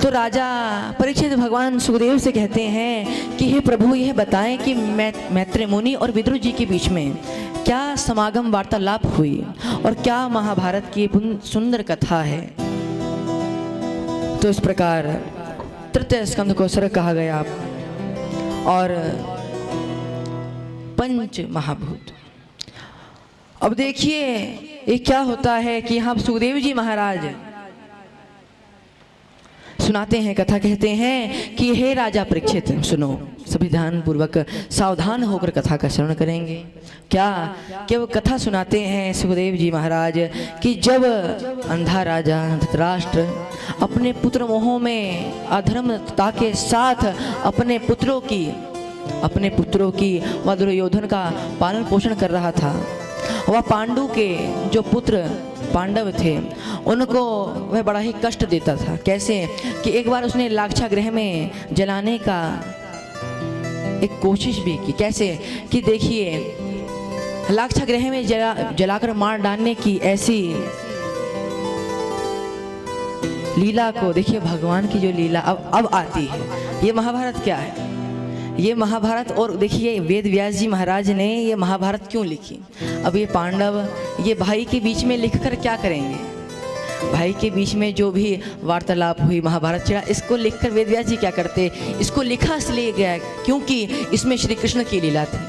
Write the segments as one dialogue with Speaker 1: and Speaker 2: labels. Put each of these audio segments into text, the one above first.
Speaker 1: तो राजा परीक्षित भगवान सुखदेव से कहते हैं कि हे प्रभु, यह बताएं कि मैत्रेय मुनि और विदुर जी के बीच में क्या समागम वार्तालाप हुई और क्या महाभारत की सुंदर कथा है। तो इस प्रकार तृतीय स्कंद को सर्ग कहा गया और पंच महाभूत। अब देखिए ये क्या होता है कि यहाँ सुखदेव जी महाराज सुनाते हैं कथा, कहते हैं कि हे राजा परीक्षित सुनो, सभी ध्यान पूर्वक सावधान होकर कथा का श्रवण करेंगे। क्या वो कथा सुनाते हैं सुखदेव जी महाराज कि जब अंधा राजा धृतराष्ट्र अपने पुत्र मोह में अधर्मता के साथ अपने पुत्रों की व दुर्योधन का पालन पोषण कर रहा था, वह पांडु के जो पुत्र पांडव थे उनको वह बड़ा ही कष्ट देता था। कैसे कि एक बार उसने लाक्षागृह में जलाने का एक कोशिश भी की। कैसे कि देखिए लाक्षागृह में जलाकर मार डालने की ऐसी लीला को देखिए, भगवान की जो लीला अब आती है। ये महाभारत क्या है, ये महाभारत। और देखिए वेद व्यास जी महाराज ने ये महाभारत क्यों लिखी। अब ये पांडव ये भाई के बीच में लिखकर क्या करेंगे, भाई के बीच में जो भी वार्तालाप हुई महाभारत चला, इसको लिखकर वेद व्यास जी क्या करते, इसको लिखा इसलिए गया क्योंकि इसमें श्री कृष्ण की लीला थी।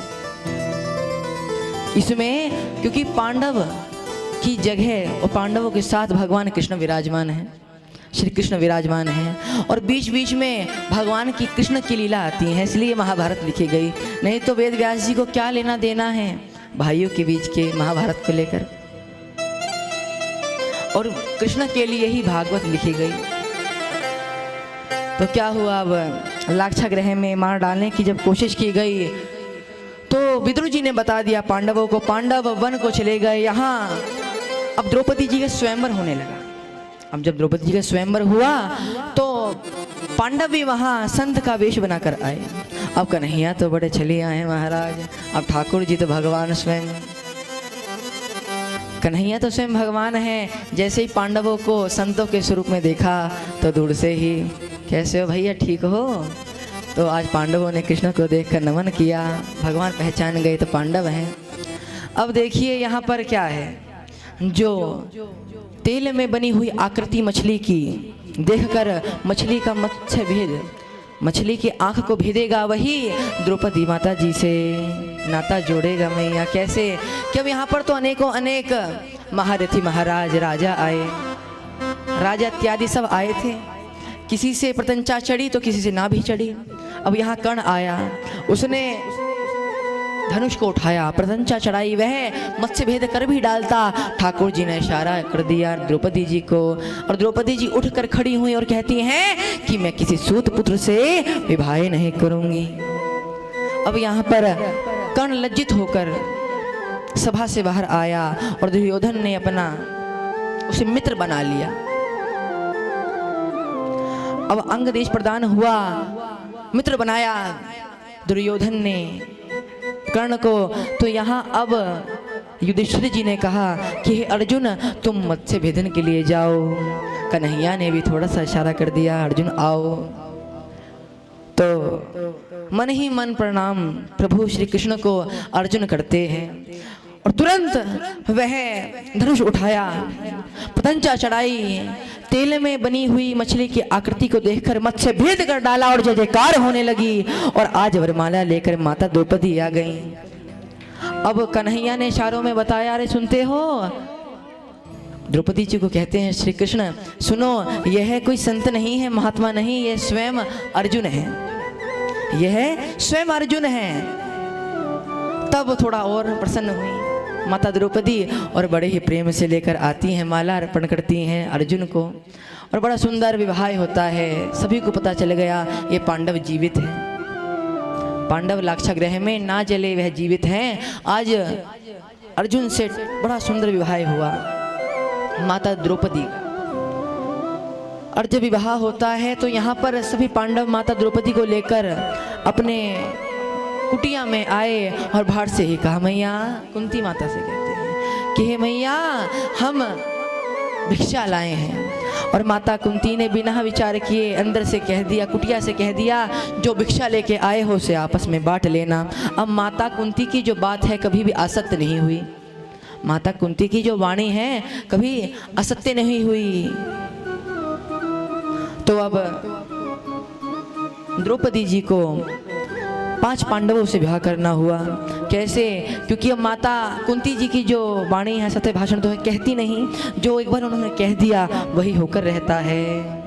Speaker 1: इसमें क्योंकि पांडव की जगह और पांडवों के साथ भगवान कृष्ण विराजमान है, श्री कृष्ण विराजमान हैं और बीच बीच में भगवान की कृष्ण की लीला आती है, इसलिए महाभारत लिखी गई। नहीं तो वेद व्यास जी को क्या लेना देना है भाइयों के बीच के महाभारत को लेकर, और कृष्ण के लिए ही भागवत लिखी गई। तो क्या हुआ, अब लाक्षागृह में मार डालने की जब कोशिश की गई तो विदुर जी ने बता दिया पांडवों को, पांडव वन को चले गए। यहाँ अब द्रौपदी जी का स्वयंवर होने लगा। अब जब द्रौपदी जी का स्वयंवर हुआ तो पांडव भी वहाँ संत का वेश बनाकर आए। अब कन्हैया तो बड़े चले आए महाराज, अब ठाकुर जी तो भगवान स्वयं, कन्हैया तो स्वयं भगवान हैं। जैसे ही पांडवों को संतों के स्वरूप में देखा तो दूर से ही, कैसे हो भैया, ठीक हो। तो आज पांडवों ने कृष्ण को देखकर नमन किया, भगवान पहचान गए तो पांडव हैं। अब देखिए यहाँ पर क्या है, जो तेल में बनी हुई आकृति मछली की देखकर मछली का मत्स्य भेद, मछली की आंख को भेदेगा, वही द्रौपदी माता जी से नाता जोड़ेगा मैया। कैसे कि अब यहाँ पर तो अनेकों अनेक महारथी महाराज राजा आए, राजा इत्यादि सब आए थे। किसी से प्रतंचा चढ़ी तो किसी से ना भी चढ़ी। अब यहाँ कर्ण आया, उसने धनुष को उठाया, प्रतंचा चढ़ाई, वह मत्स्य भेद कर भी डालता। ठाकुर जी ने इशारा कर दिया द्रौपदी जी को और द्रौपदी जी उठकर खड़ी हुई और कहती हैं कि मैं किसी सूत पुत्र से विवाह नहीं करूंगी। अब यहाँ पर कर्ण लज्जित होकर सभा से बाहर आया और दुर्योधन ने अपना उसे मित्र बना लिया। अब अंग देश प्रदान हुआ, मित्र बनाया दुर्योधन ने कर्ण को। तो यहाँ अब युधिष्ठिर जी ने कहा कि हे अर्जुन, तुम मत्स्य भेदन के लिए जाओ। कन्हैया ने भी थोड़ा सा इशारा कर दिया, अर्जुन आओ। तो मन ही मन प्रणाम प्रभु श्री कृष्ण को अर्जुन करते हैं और तुरंत वह धनुष उठाया, प्रतंचा चढ़ाई, तेल में बनी हुई मछली की आकृति को देखकर मत्स्य भेद कर डाला और जय जयकार होने लगी। और आज वरमाला लेकर माता द्रौपदी आ गई। अब कन्हैया ने इशारों में बताया, अरे सुनते हो, द्रौपदी जी को कहते हैं श्री कृष्ण सुनो, यह कोई संत नहीं है, महात्मा नहीं, यह स्वयं अर्जुन है, यह स्वयं अर्जुन है। तब थोड़ा और प्रसन्न हुई माता द्रौपदी और बड़े ही प्रेम से लेकर आती हैं, माला अर्पण करती हैं अर्जुन को और बड़ा सुंदर विवाह होता है। सभी को पता चल गया ये पांडव जीवित हैं, पांडव लाक्षागृह में ना जले, वह जीवित हैं। आज अर्जुन से बड़ा सुंदर विवाह हुआ माता द्रौपदी का। और जब विवाह होता है तो यहाँ पर सभी पांडव माता द्रौपदी को लेकर अपने कुटिया में आए और बाहर से ही कहा, मैया, कुंती माता से कहते हैं कि हे मैया, हम भिक्षा लाए हैं, और माता कुंती ने बिना विचार किए अंदर से कह दिया, कुटिया से कह दिया, जो भिक्षा लेके आए हो उसे आपस में बांट लेना। अब माता कुंती की जो बात है कभी भी असत्य नहीं हुई, माता कुंती की जो वाणी है कभी असत्य नहीं हुई। तो अब द्रौपदी जी को 5 पांडवों से विवाह करना हुआ। कैसे? क्योंकि अब माता कुंती जी की जो वाणी है सत्य भाषण तो है, कहती नहीं, जो एक बार उन्होंने कह दिया वही होकर रहता है।